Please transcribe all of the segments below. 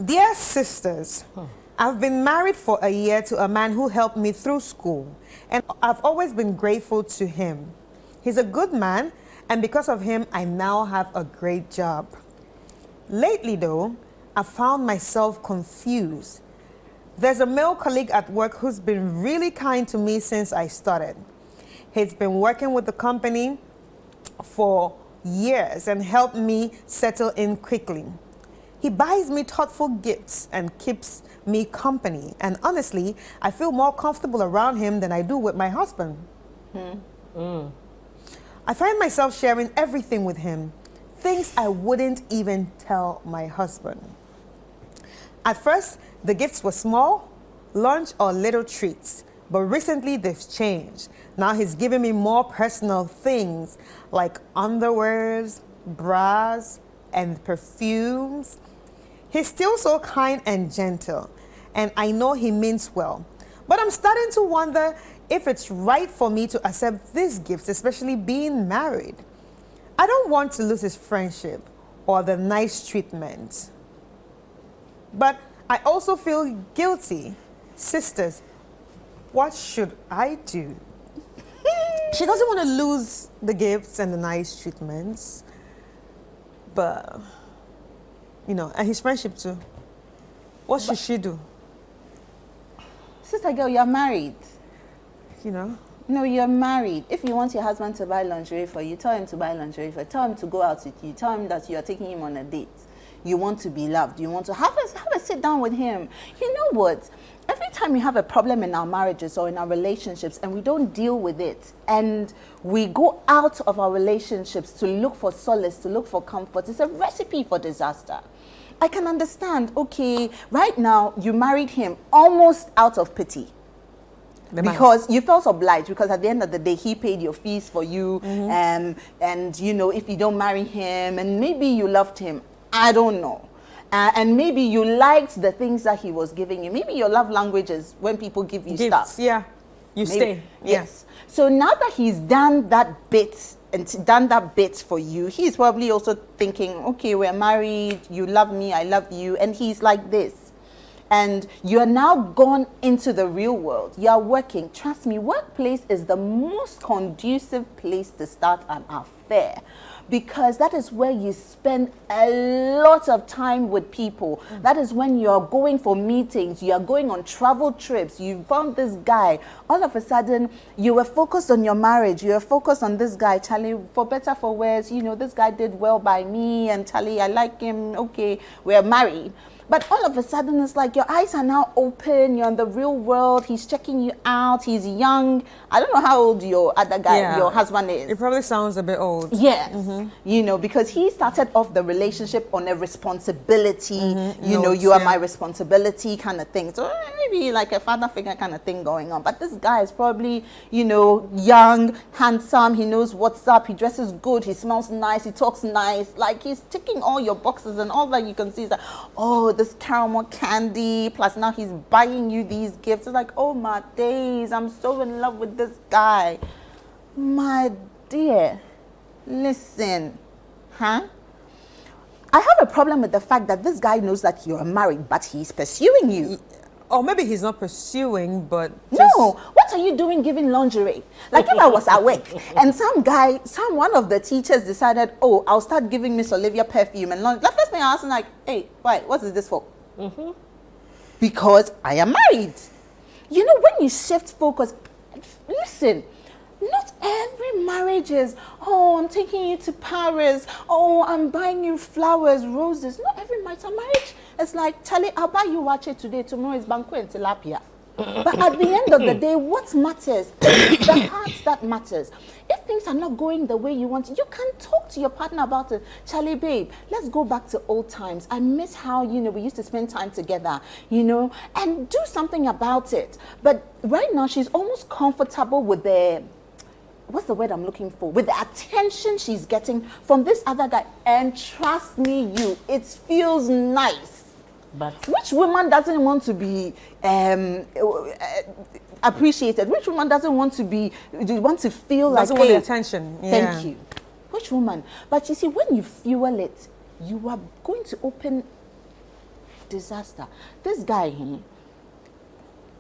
Dear sisters, I've been married for a year to a man who helped me through school, and I've always been grateful to him. He's a good man, and because of him, I now have a great job. Lately, though, I found myself confused. There's a male colleague at work who's been really kind to me since I started. He's been working with the company for years and helped me settle in quickly. He buys me thoughtful gifts and keeps me company. And honestly, I feel more comfortable around him than I do with my husband. I find myself sharing everything with him, things I wouldn't even tell my husband. At first, the gifts were small, lunch or little treats, but recently they've changed. Now he's giving me more personal things like underwears, bras, and perfumes. He's still so kind and gentle, and I know he means well. But I'm starting to wonder if it's right for me to accept these gifts, especially being married. I don't want to lose his friendship or the nice treatment. But I also feel guilty. Sisters, what should I do? She doesn't want to lose the gifts and the nice treatments, but, and his friendship too. What should she do? Sister girl, you're married. No, you're married. If you want your husband to buy lingerie for you, tell him to buy lingerie for you. Tell him to go out with you. Tell him that you're taking him on a date. You want to be loved. You want to have a sit down with him. You know what? Every time we have a problem in our marriages or in our relationships and we don't deal with it and we go out of our relationships to look for solace, to look for comfort, it's a recipe for disaster. I can understand, okay, right now you married him almost out of pity. Because you felt obliged, because at the end of the day he paid your fees for you, and if you don't marry him, and maybe you loved him, I don't know. And maybe you liked the things that he was giving you. Maybe your love language is when people give you gifts, stuff. Yeah, stay. Yes. So now that he's done that bit for you, he's probably also thinking, okay, we're married, you love me, I love you, and he's like this. And you're now gone into the real world. You're working. Trust me, workplace is the most conducive place to start an affair, because that is where you spend a lot of time with people. That is when you're going for meetings, you're going on travel trips, you found this guy. All of a sudden, you were focused on your marriage, you were focused on this guy. Charlie, for better, for worse, this guy did well by me, and Charlie, I like him, okay, we're married. But all of a sudden, it's like your eyes are now open. You're in the real world. He's checking you out. He's young. I don't know how old your other guy, your husband is. It probably sounds a bit old. Yes. Because he started off the relationship on a responsibility. You are my responsibility kind of thing. So maybe like a father figure kind of thing going on. But this guy is probably, young, handsome. He knows what's up. He dresses good. He smells nice. He talks nice. Like he's ticking all your boxes, and all that you can see is that, this caramel candy, plus now he's buying you these gifts. It's like, oh my days, I'm so in love with this guy. My dear, listen, I have a problem with the fact that this guy knows that you're married, but he's pursuing you. Or maybe he's not pursuing, but no. What are you doing giving lingerie? Like if I was at work and one of the teachers decided, oh, I'll start giving Miss Olivia perfume and lingerie. The first thing I asked him, like, hey, why? What is this for? Because I am married. When you shift focus, listen, not every marriage is, oh, I'm taking you to Paris. Oh, I'm buying you flowers, roses. Not every marriage. It's like, Charlie, I'll buy you watch it today. Tomorrow is banquet and tilapia. But at the end of the day, what matters is the heart that matters. If things are not going the way you want, you can talk to your partner about it. Charlie, babe, let's go back to old times. I miss how, we used to spend time together, and do something about it. But right now, she's almost comfortable with what's the word I'm looking for? With the attention she's getting from this other guy. And trust me, it feels nice. But which woman doesn't want to be appreciated? Which woman doesn't want to feel like, doesn't want the attention? Thank you. Which woman? But you see, when you fuel it, you are going to open disaster. This guy,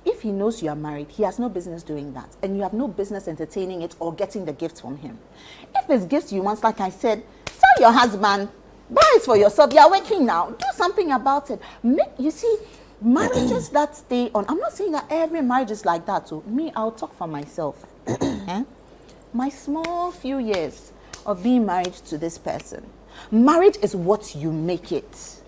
if he knows you are married, he has no business doing that. And you have no business entertaining it or getting the gifts from him. If it's gifts you want, like I said, tell your husband, buy it for yourself. You are working now. Do something about it. You see, marriages that stay on, I'm not saying that every marriage is like that. So me, I'll talk for myself. My small few years of being married to this person. Marriage is what you make it.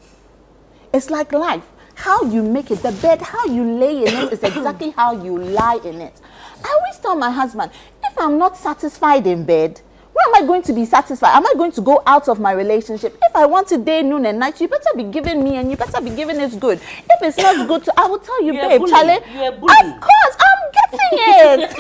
It's like life. How you make it, the bed, how you lay in it is exactly how you lie in it. I always tell my husband, if I'm not satisfied in bed, where am I going to be satisfied? Am I going to go out of my relationship? If I want it day, noon, and night, you better be giving me, and you better be giving it good. If it's not good, I will tell you, babe, Charlie. Of course, I'm getting it.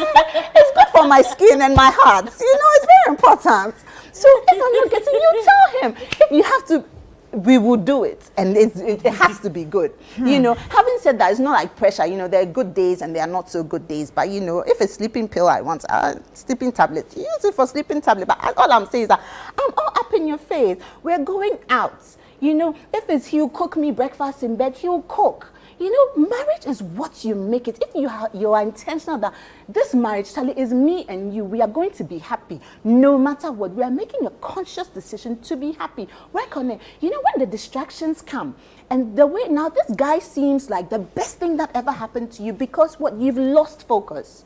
It's good for my skin and my heart. You know, it's very important. So if I'm not getting, you tell him. If you have to, we will do it, and it has to be good. You know, having said that, it's not like pressure. You know, there are good days and there are not so good days. But you know, if a sleeping pill I want, sleeping tablet, use it for sleeping tablet. But all I'm saying is that I'm all up in your face. We're going out. You know, if it's he'll cook me breakfast in bed, he'll cook. You know, marriage is what you make it. If you are intentional that this marriage, Charlie, is me and you, we are going to be happy no matter what. We are making a conscious decision to be happy. Work on it. You know, when the distractions come, and the way now this guy seems like the best thing that ever happened to you because what? You've lost focus.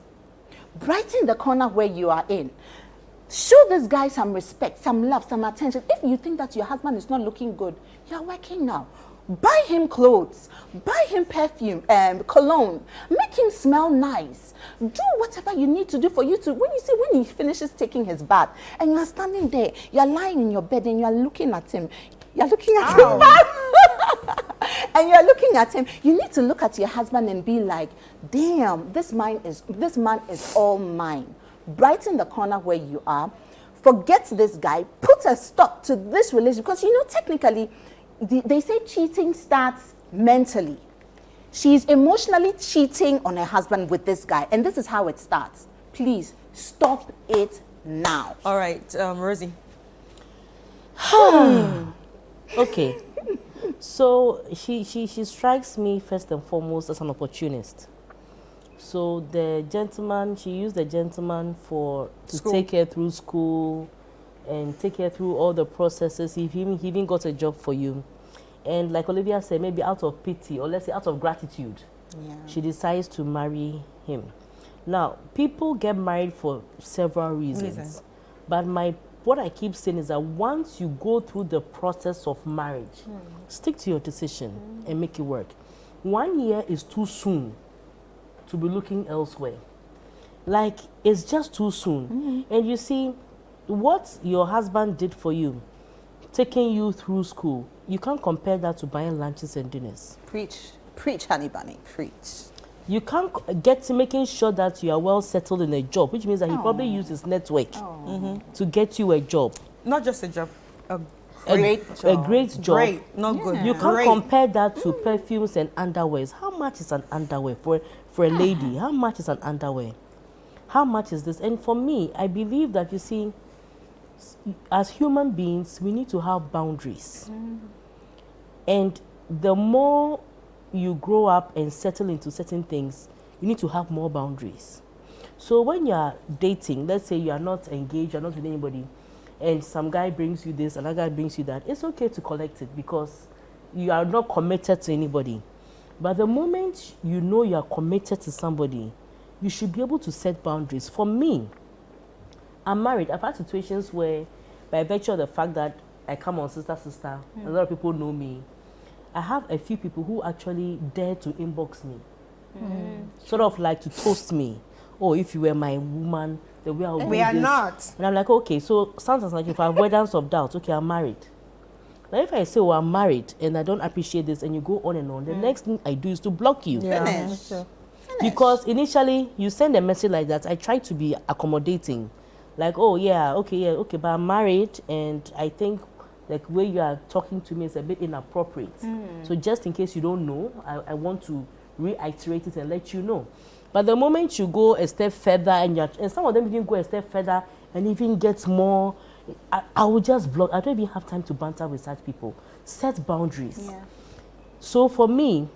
Brighten the corner where you are in. Show this guy some respect, some love, some attention. If you think that your husband is not looking good, you're working now. Buy him clothes, buy him perfume, cologne, make him smell nice. Do whatever you need to do for you to, when he finishes taking his bath and you're standing there, you're lying in your bed and you're looking at him. You're looking at him. And you're looking at him. You need to look at your husband and be like, damn, this man is all mine. Brighten the corner where you are. Forget this guy. Put a stop to this relationship. Because, you know, technically, they say cheating starts mentally. She's emotionally cheating on her husband with this guy. And this is how it starts. Please, stop it now. All right, Rosie. Okay. So she strikes me first and foremost as an opportunist. So the gentleman, she used the gentleman to take her through school and take her through all the processes. He even got a job for you. And like Olivia said, maybe out of pity or let's say out of gratitude, she decides to marry him. Now, people get married for several reasons. But what I keep saying is that once you go through the process of marriage, stick to your decision and make it work. 1 year is too soon to be looking elsewhere. Like, it's just too soon. And you see, what your husband did for you, taking you through school, you can't compare that to buying lunches and dinners. Preach, honey bunny, preach. You can't get to making sure that you are well settled in a job, which means that he probably used his network to get you a job. Not just a job, A great job. Great, not good. You can't compare that to perfumes and underwears. How much is an underwear for a lady? How much is an underwear? How much is this? And for me, I believe that, you see, as human beings, we need to have boundaries. And the more you grow up and settle into certain things, you need to have more boundaries. So when you are dating, let's say you are not engaged, you are not with anybody, and some guy brings you this, another guy brings you that, it's okay to collect it because you are not committed to anybody. But the moment you know you are committed to somebody, you should be able to set boundaries. For me, I'm married. I've had situations where, by virtue of the fact that I come on sister, a lot of people know me. I have a few people who actually dare to inbox me, sort of like to toast me. Oh, if you were my woman, the way I would do this. We are not. And I'm like, okay, so sounds like, if I avoidance of doubt, okay, I'm married. Now, if I say, oh, I'm married and I don't appreciate this, and you go on and on, the next thing I do is to block you. Finish. Because initially, you send a message like that, I try to be accommodating. Like, oh, okay, but I'm married, and I think like the way you are talking to me is a bit inappropriate. So just in case you don't know, I want to reiterate it and let you know. But the moment you go a step further, and some of them even go a step further and even get more, I will just block. I don't even have time to banter with such people. Set boundaries. So for me,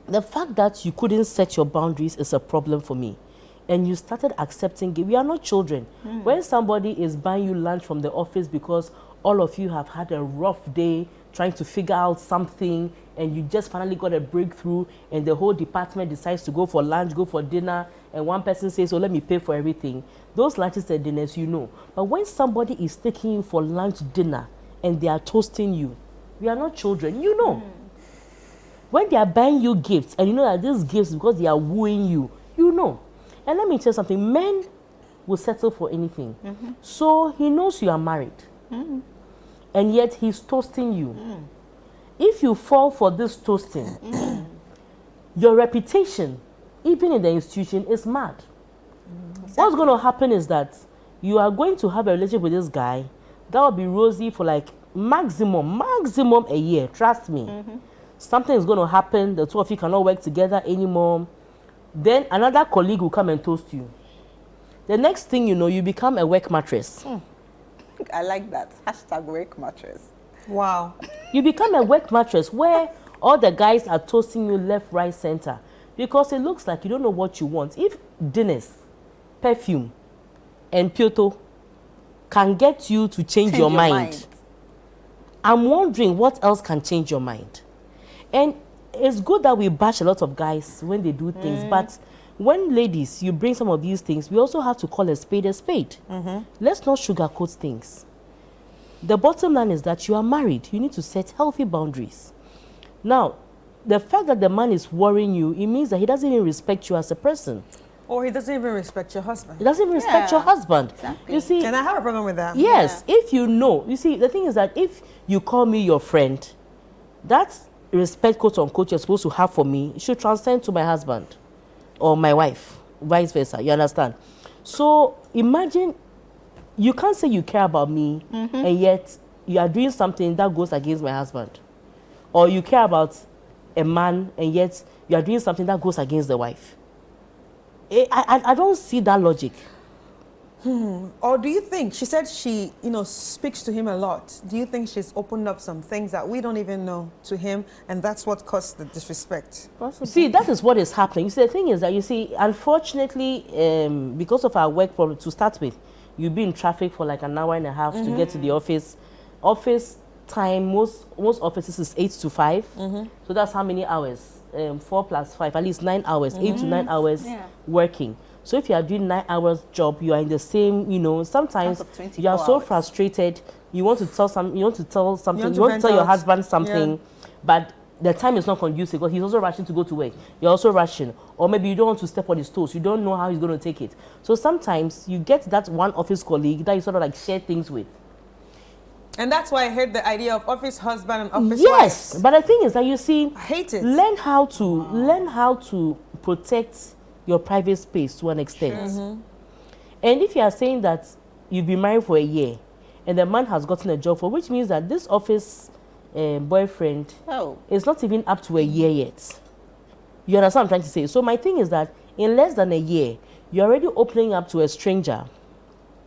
the fact that you couldn't set your boundaries is a problem for me. And you started accepting it. We are not children. When somebody is buying you lunch from the office because all of you have had a rough day trying to figure out something and you just finally got a breakthrough and the whole department decides to go for lunch, go for dinner, and one person says, oh, let me pay for everything. Those lunches and dinners, you know. But when somebody is taking you for lunch, dinner, and they are toasting you, we are not children, you know. When they are buying you gifts, and you know that these gifts, because they are wooing you, you know. And let me tell you something, men will settle for anything. So he knows you are married. And yet he's toasting you. If you fall for this toasting, your reputation, even in the institution, is mad. What's going to happen is that you are going to have a relationship with this guy that will be rosy for like maximum a year. Trust me. Something is going to happen. The two of you cannot work together anymore. Then another colleague will come and toast you. The next thing you know, you become a work mattress. I like that. Hashtag work mattress. Wow. You become a work mattress where all the guys are toasting you left, right, center. Because it looks like you don't know what you want. If dinners, perfume, and Pyoto can get you to change your mind, I'm wondering what else can change your mind. And it's good that we bash a lot of guys when they do things, but when ladies, you bring some of these things, we also have to call a spade a spade. Let's not sugarcoat things. The bottom line is that you are married. You need to set healthy boundaries. Now, the fact that the man is worrying you, it means that he doesn't even respect you as a person. Or he doesn't even respect your husband. He doesn't even respect your husband. Exactly. You see, And I have a problem with that. yes, if you know, you see, the thing is that if you call me your friend, that respect, quote unquote, you're supposed to have for me should transcend to my husband or my wife, vice versa. You understand? So imagine you can't say you care about me and yet you are doing something that goes against my husband. Or you care about a man and yet you are doing something that goes against the wife. I don't see that logic. Or do you think, she said she, speaks to him a lot. Do you think she's opened up some things that we don't even know to him and that's what caused the disrespect? You see, that is what is happening. You see, the thing is that, you see, unfortunately, because of our work problem, to start with, you'll be in traffic for like an hour and a half to get to the office. Office time, most offices is 8 to 5. So that's how many hours? 4 plus 5, at least 9 hours, 8 to 9 hours working. So if you are doing 9 hours job, you are in the same, sometimes you are so frustrated, you want to tell something, you want to tell your husband something, but the time is not conducive because he's also rushing to go to work. You're also rushing. Or maybe you don't want to step on his toes. You don't know how he's going to take it. So sometimes you get that one office colleague that you sort of like share things with. And that's why I hate the idea of office husband and office Yes, wife. but the thing is that, you see, I hate it. learn how to protect your private space to an extent. And if you are saying that you've been married for a year and the man has gotten a job for, which means that this office boyfriend is not even up to a year yet. You understand what I'm trying to say? So my thing is that in less than a year, you're already opening up to a stranger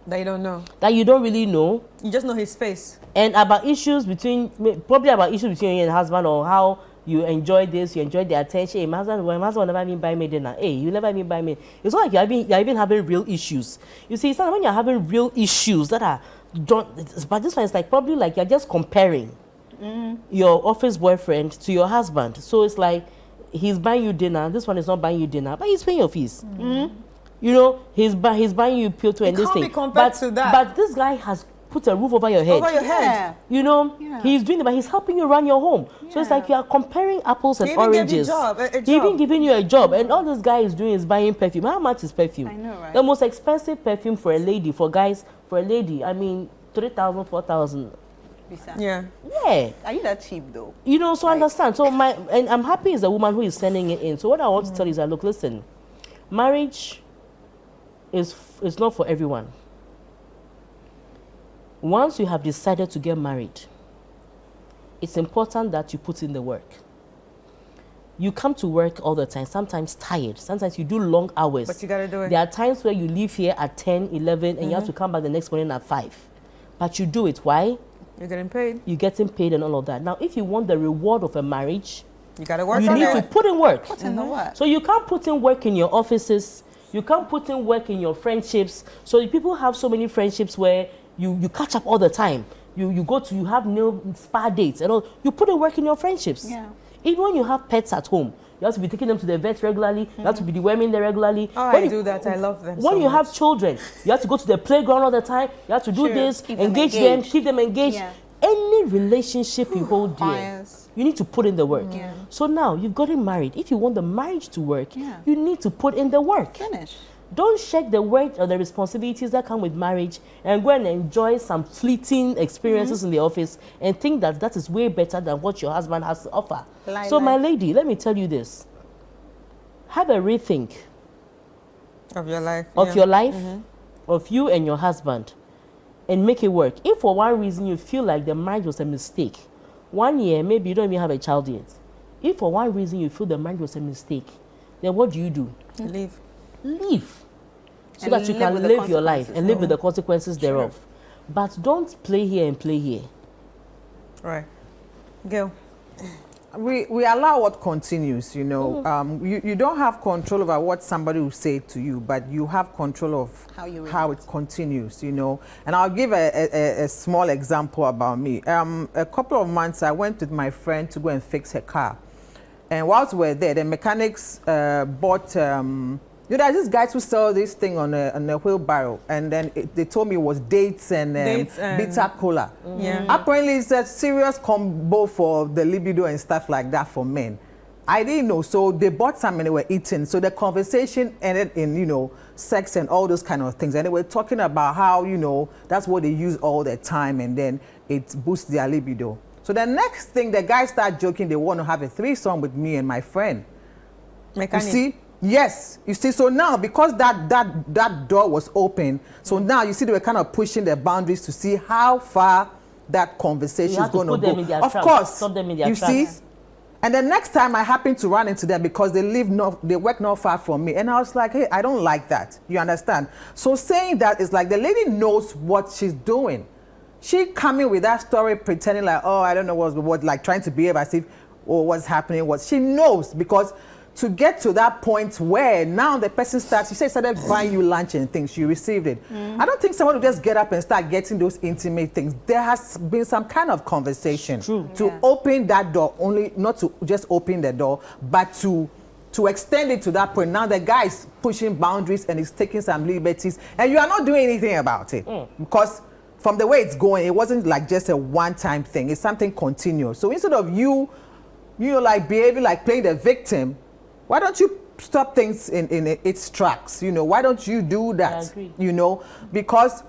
That you don't know. that you don't really know. You just know his face. And about issues between you and your husband, or how you enjoy this, you enjoy the attention. Hey, my husband will never even buy me dinner. Hey, you never even buy me. It's not like you're even having real issues. You see, it's not when you're having real issues that are, but this one is like probably like you're just comparing your office boyfriend to your husband. So it's like he's buying you dinner. This one is not buying you dinner, but he's paying your fees. He's buying you Pyoto and this thing. Can't be compared to that. But this guy has put a roof over your head. Over your head. He's doing it, but he's helping you run your home. So it's like you are comparing apples and oranges. He even gave you a job. He even giving you a job, and all this guy is doing is buying perfume. How much is perfume? I know, right? The most expensive perfume for a lady, for guys, for a lady, I mean, 3,000, 4,000. Yeah. Yeah. Are you that cheap though? So understand. So and I'm happy as a woman who is sending it in. So what I want to tell you is that, look, listen, marriage is not for everyone. Once you have decided to get married, it's important that you put in the work. You come to work all the time, sometimes tired, sometimes you do long hours. But you got to do it. There are times where you leave here at 10, 11, and you have to come back the next morning at 5. But you do it. Why? You're getting paid. You're getting paid and all of that. Now, if you want the reward of a marriage, You got to work you on need to it. put in work. Put in the work. So you can't put in work in your offices. You can't put in work in your friendships. So people have so many friendships where you catch up all the time. You have nail spa dates and all. You put in work in your friendships. Yeah. Even when you have pets at home, you have to be taking them to the vet regularly. You have to be deworming them regularly. Oh, When I you- do that. I love them When so you have much. children, you have to go to the playground all the time. You have to do Sure. this, Keep them engage them, engaged. keep them engaged. Yeah. Any relationship you hold dear, Fires. you need to put in the work. Yeah. So now you've gotten married. If you want the marriage to work, Yeah. you need to put in the work. Finish. Don't check the work or the responsibilities that come with marriage and go and enjoy some fleeting experiences in the office and think that that is way better than what your husband has to offer. Lie, So, lie. my lady, let me tell you this. Have a rethink Of your life. of yeah. your life, of you and your husband, and make it work. If for one reason you feel like the marriage was a mistake, 1 year, maybe you don't even have a child yet. If for one reason you feel the marriage was a mistake, then what do? Leave. Leave. So And that you live can with the live your life consequences. and live with the consequences thereof. But don't play here and play here. Right. Gil. We allow what continues, you know. You don't have control over what somebody will say to you, but you have control of How you it continues, you know. And I'll give a small example about me. A couple of months, I went with my friend to go and fix her car. And whilst we were there, the mechanics bought, you know, there's these guys who sell this thing on a wheelbarrow. And then they told me it was dates and bitter cola. Yeah. Apparently, it's a serious combo for the libido and stuff like that for men. I didn't know. So they bought some and they were eating. So the conversation ended in, you know, sex and all those kind of things. And they were talking about how, you know, that's what they use all the time and then it boosts their libido. So the next thing, the guys start joking, they want to have a threesome with me and my friend. Mechanic. You see? Yes. You see, so now because that door was open, so now you see they were kind of pushing the boundaries to see how far that conversation You is have to going to put them go. in their Of trap. course. Stop them in their you trap. see? And the next time I happened to run into them because they work not far from me. And I was like, hey, I don't like that. You understand? So saying that is like the lady knows what she's doing. She coming with that story pretending like, oh, I don't know what like trying to behave as if, oh, what's happening, what she knows, because to get to that point where now the person starts, she said started buying you lunch and things, you received it. I don't think someone will just get up and start getting those intimate things. There has been some kind of conversation to open that door, only not to just open the door, but to extend it to that point. Now the guy is pushing boundaries and is taking some liberties and you are not doing anything about it because from the way it's going, it wasn't like just a one-time thing. It's something continuous. So instead of you like behaving like playing the victim, why don't you stop things in its tracks? You know, why don't you do that? I agree. You know, because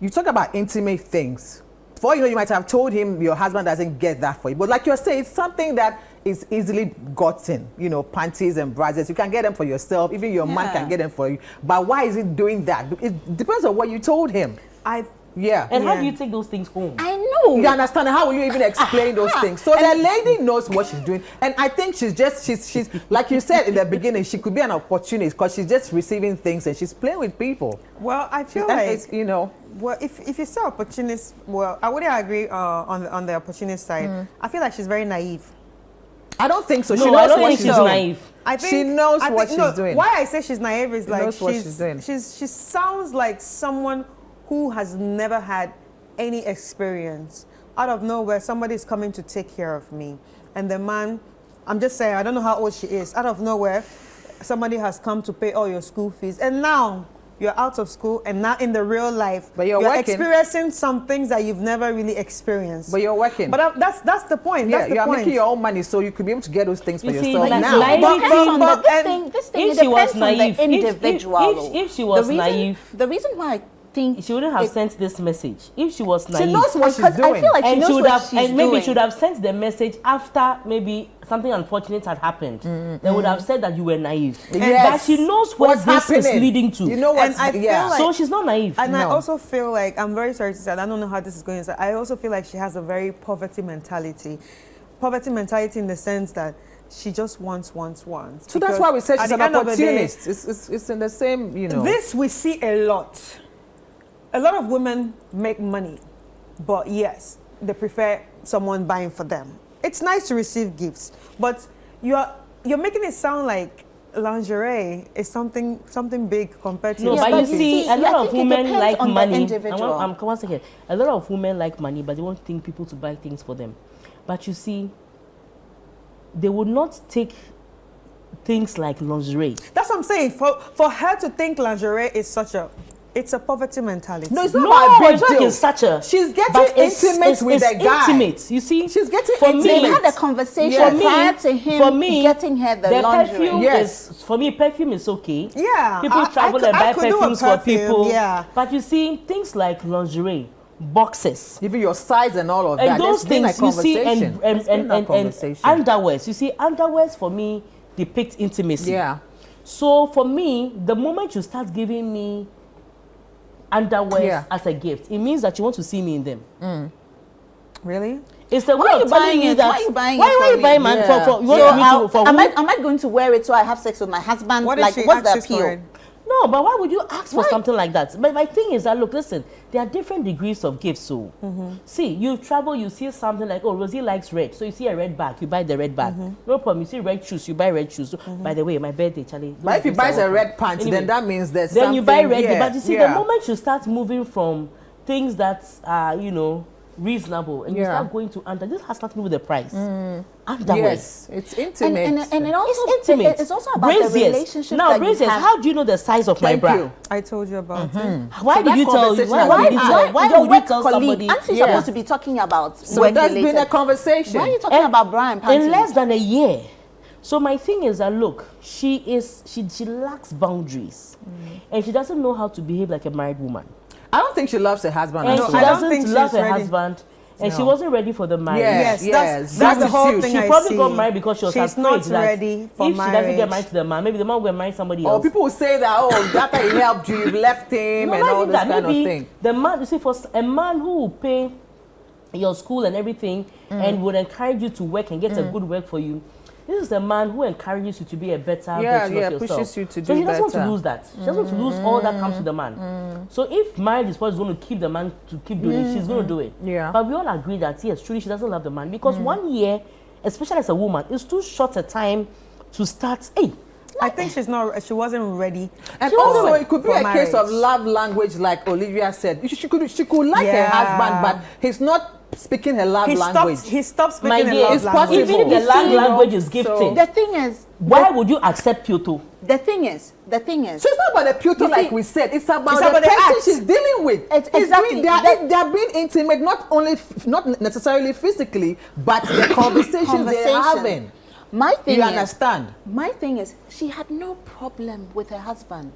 you talk about intimate things. Before you know, you might have told him your husband doesn't get that for you. But like you say, it's something that is easily gotten. You know, panties and brazos. You can get them for yourself. Even your man can get them for you. But why is he doing that? It depends on what you told him. Yeah. And how do you take those things home? I know. You understand? How will you even explain those things? So the lady knows what she's doing. And I think she's like you said in the beginning, she could be an opportunist because she's just receiving things and she's playing with people. Well, I feel And like, it's, you know. well, if you say opportunist, well, I wouldn't agree on the opportunist side. I feel like she's very naive. I don't think so. No, She I knows don't what think she's she's doing. naive. I think She knows what she's no, doing. Why I say she's naive is like knows what she's doing. she sounds like someone who has never had any experience. Out of nowhere, somebody's coming to take care of me, and the man, I'm just saying, I don't know how old she is. Out of nowhere, somebody has come to pay all your school fees, and now you're out of school, and now in the real life, But you're working. experiencing some things that you've never really experienced. But you're working. But that's the point. yeah, That's the you're point. making your own money, so you could be able to get those things for You see, yourself like, now. naivety- Depends on But- this thing if it she was depends on naive, the individual. if she was the reason, naive, the reason why I think she wouldn't have sent this message. If she was naive, She knows what she's because I doing. feel like she and knows she would what have, she's and maybe doing. should have sent the message after maybe something unfortunate had happened. They would have said that you were naive. Yes. But she knows where What's this is happening. leading to. You know what's And I feel yeah. like- So she's not naive. And I No. also feel like, I'm very sorry to say, I don't know how this is going to say, I also feel like she has a very poverty mentality. Poverty mentality in the sense that she just wants. So that's why we said At she's the an end of the day, opportunist. It's in the same, you know. This we see a lot. A lot of women make money, but yes, they prefer someone buying for them. It's nice to receive gifts, but you're making it sound like lingerie is something big compared to No, Yeah, but but you you see, see, a I lot of think it women depends like on the money. individual. One second. A lot of women like money, but they won't think people to buy things for them. But you see, they would not take things like lingerie. That's what I'm saying. For her to think lingerie is it's a poverty mentality. No, it's not No, about a big it's not deal. in such a. She's getting but it's- intimate with it's a guy. Intimate, you see. She's getting for intimate. They me, had a conversation Yes. prior to him getting her the lingerie. perfume Yes. is, for me, perfume is okay. Yeah, People I travel could- and buy I could do a perfumes for perfume, people. yeah. But you see, things like lingerie, boxes, Even your size and all of and that. those There's been a things you see, conversation. and There's been a conversation. underwears. You see, underwears for me depict intimacy. Yeah. So for me, the moment you start giving me underwears Yeah. as a gift, it means that you want to see me in them. Really? It's the Why way are you of telling buying me it? that. Why are you buying why it are for you me? buying man Yeah. for you want So me to for am who? I going to wear it so I have sex with my husband? What if Like, she what's the asks you for appeal? it? No, but why would you ask for Why? something like that? But my thing is that, look, listen, there are different degrees of gifts. So, see, you travel, you see something like, oh, Rosie likes red. So you see a red bag, you buy the red bag. No problem. You see red shoes, you buy red shoes. So, by the way, my birthday, Charlie. But if he those buys gifts are a welcome. red pants, Anyway, then that means there's then something. you buy red. Yeah, But you see, yeah. the moment you start moving from things that are, reasonable, and you Yeah. start going to under, this has nothing to do with the price. Underwear. Yes, it's intimate. And it also It's intimate. It's also about the relationship Now, that you braziers, have. how do you know the size of my Thank bra? you. I told you about it. Why So did that you tell? conversation Why has would been you had. tell? Why your would you work tell colleague, somebody? aren't you Yeah. supposed to be talking about So work there's been a related? conversation. Why are you talking about Brian In Panty? less than a year. So my thing is that, look, she lacks boundaries, and she doesn't know how to behave like a married woman, I don't think she loves her husband. and at she all. I don't think doesn't she's love her ready. husband, and she No. wasn't ready for the marriage. Yes, Yes, that's the whole Attitude. thing. She I probably see. got married because she was She's afraid not that ready for if she doesn't get marriage. married to the man, maybe the man will marry somebody Or else. people will say that, oh, after he helped you, you've left him No, and not all even this that. kind of Maybe thing. the man, you see, for a man who will pay your school and everything and would encourage you to work and get a good work for you. This is a man who encourages you to be a better version of yourself. pushes you to So do she doesn't want to better. lose that. She doesn't want to lose all that comes to the man. So if marriage is what is going to keep the man to keep doing it, she's going to do it. Yeah. But we all agree that, yes, truly she doesn't love the man because 1 year, especially as a woman, is too short a time to start. Hey, I think she wasn't ready. And She wasn't also, ready it could be for a case of marriage. love language, like Olivia said. She could like her Yeah. husband, but he's not speaking her love language. He stopped speaking my in dear, love it's language. possible. even if the You love see, language is so- gifting, The thing is, why would you accept Kyoto? the thing is. So it's not about the pewter You like see, we said. It's about it's the about the person act. she's dealing with. It's He's exactly- they're being intimate, not necessarily physically, but the conversations they're having. My thing You is, understand? My thing is, she had no problem with her husband.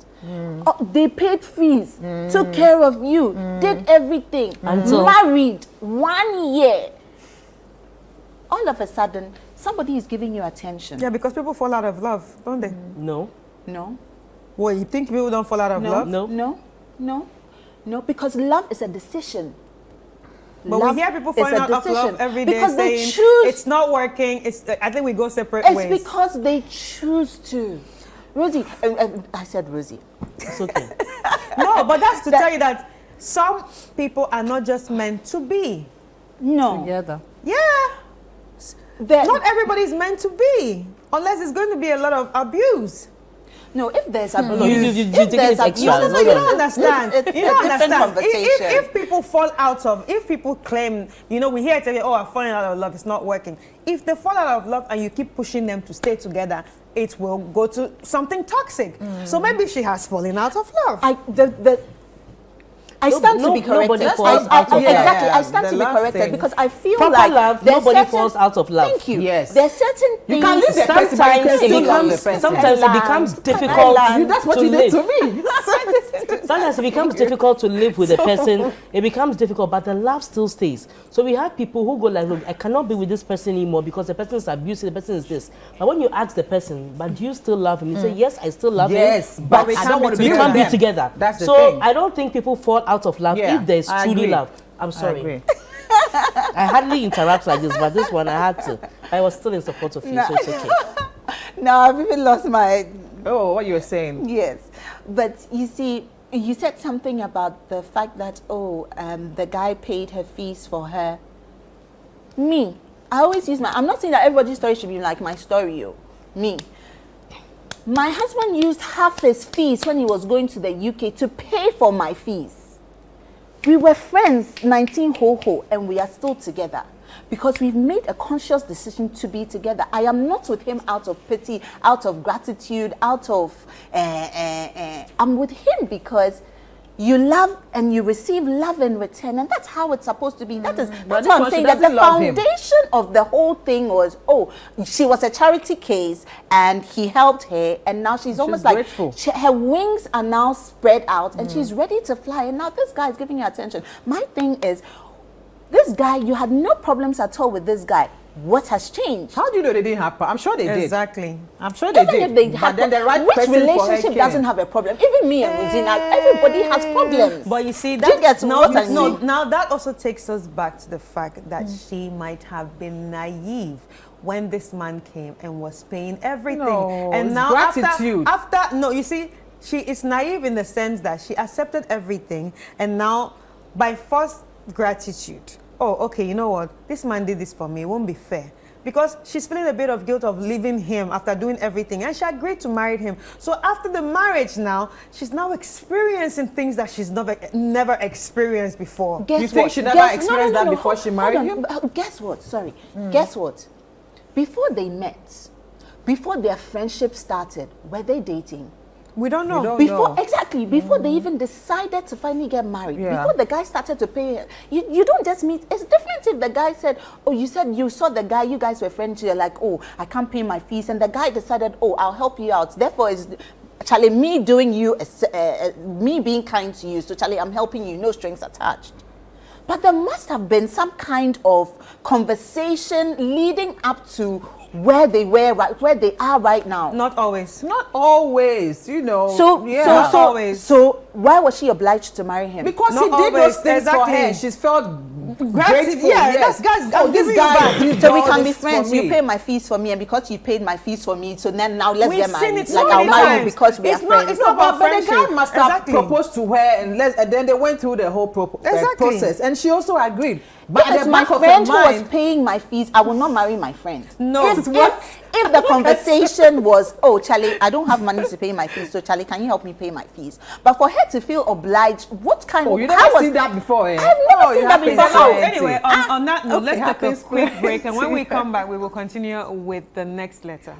Oh, they paid fees, took care of you, did everything, Until- married 1 year. All of a sudden, somebody is giving you attention. Yeah, because people fall out of love, don't they? No. No, Well, you think people don't fall out of no, love? No. no, because love is a decision. But Love we hear people is falling a out of love decision. every day because they saying choose. it's not working. I think we go separate It's ways. because they choose to. Rosie, I said Rosie. It's okay. No, but that's to tell you that some people are not just meant to be. No, Together. Yeah, There- not everybody's meant to be, unless it's going to be a lot of abuse. no. If there's abuse, No, you if think there's it's abuse, extra. No, you don't understand. It's You don't a different understand. conversation. If people fall out of, if people claim, we hear it every, oh, I'm falling out of love, it's not working. If they fall out of love and you keep pushing them to stay together, it will go to something toxic. So maybe she has fallen out of love. I stand to be nobody corrected. falls out of Exactly, love. I stand The to be love corrected thing. because I feel Proper like love, there's nobody falls out of love. Thank you. Yes. There's certain You things. can leave the person, but you Sometimes can it still love the becomes person. sometimes it becomes difficult That's what to you live. did to me. Sometimes it becomes difficult to live with a person. It becomes difficult, but the love still stays. So we have people who go like, look, I cannot be with this person anymore because the person is abusive, the person is this. But when you ask the person, but do you still love him? You say, yes, I still love him. Yes, but we I can't don't be want to be, together. can't be together. That's the so thing. I don't think people fall out of love Yeah, if there's I truly agree. love. I'm I sorry. agree. I hardly interact like this, but this one I had to. I was still in support of you, so it's okay. No, I've even lost my. Oh, what you were saying? Yes, but you see, you said something about the fact that the guy paid her fees for her. Me, I always use I'm not saying that everybody's story should be like my story, me. My husband used half his fees when he was going to the UK to pay for my fees. We were friends 19 ho, and we are still together because we've made a conscious decision to be together. I am not with him out of pity, out of gratitude, out of I'm with him because you love and you receive love in return, and that's how it's supposed to be. That's what I'm saying, that the foundation of the whole thing was, she was a charity case and he helped her, and now she's almost grateful. Like her wings are now spread out and she's ready to fly, and now this guy is giving her attention. My thing is, this guy, you had no problems at all with this guy. What has changed? How do you know they didn't have? I'm sure they did. Exactly. I'm sure they Even did. if they had, but then the right which person relationship for her doesn't have a problem? Even me and Rosina, everybody has problems. But you see, Do you get what I mean? now that also takes us back to the fact that she might have been naive when this man came and was paying everything. No, and it's now gratitude. after no, you see, she is naive in the sense that she accepted everything, and now by forced gratitude. Oh, okay, you know what? This man did this for me. It won't be fair. Because she's feeling a bit of guilt of leaving him after doing everything, and she agreed to marry him. So after the marriage now, she's now experiencing things that she's never experienced before. Guess you think what? she never experienced that before she married him? Guess what? Sorry. Guess what? Before they met, before their friendship started, were they dating? We don't know. Before they even decided to finally get married, before the guy started to pay, you don't just meet. It's different if the guy said, you said you saw the guy, you guys were friends, you're like, I can't pay my fees, and the guy decided, I'll help you out. Therefore, it's Charlie, me doing you, me being kind to you. So Charlie, I'm helping you, no strings attached. But there must have been some kind of conversation leading up to where they were, where they are right now. Not always. Not always, you know. So why was she obliged to marry him? Because Not he did always, those things for her. She's felt grateful. Yeah, yes. this guy. So we can be friends. You pay my fees for me, and because you paid my fees for me, so then now let's get married. It Like I'll marry you because we are friends. It's not about but the friendship. guy must have proposed to her, and then they went through the whole process, and she also agreed. But Yes, my friend who was paying my fees, I will not marry my friend. No. If the conversation was, Charlie, I don't have money to pay my fees, so Charlie, can you help me pay my fees? But for her to feel obliged, what kind of... you never seen that before, eh? I've never seen that before. So anyway, on that note, let's take a quick break, and when we see. come back, we will continue with the next letter.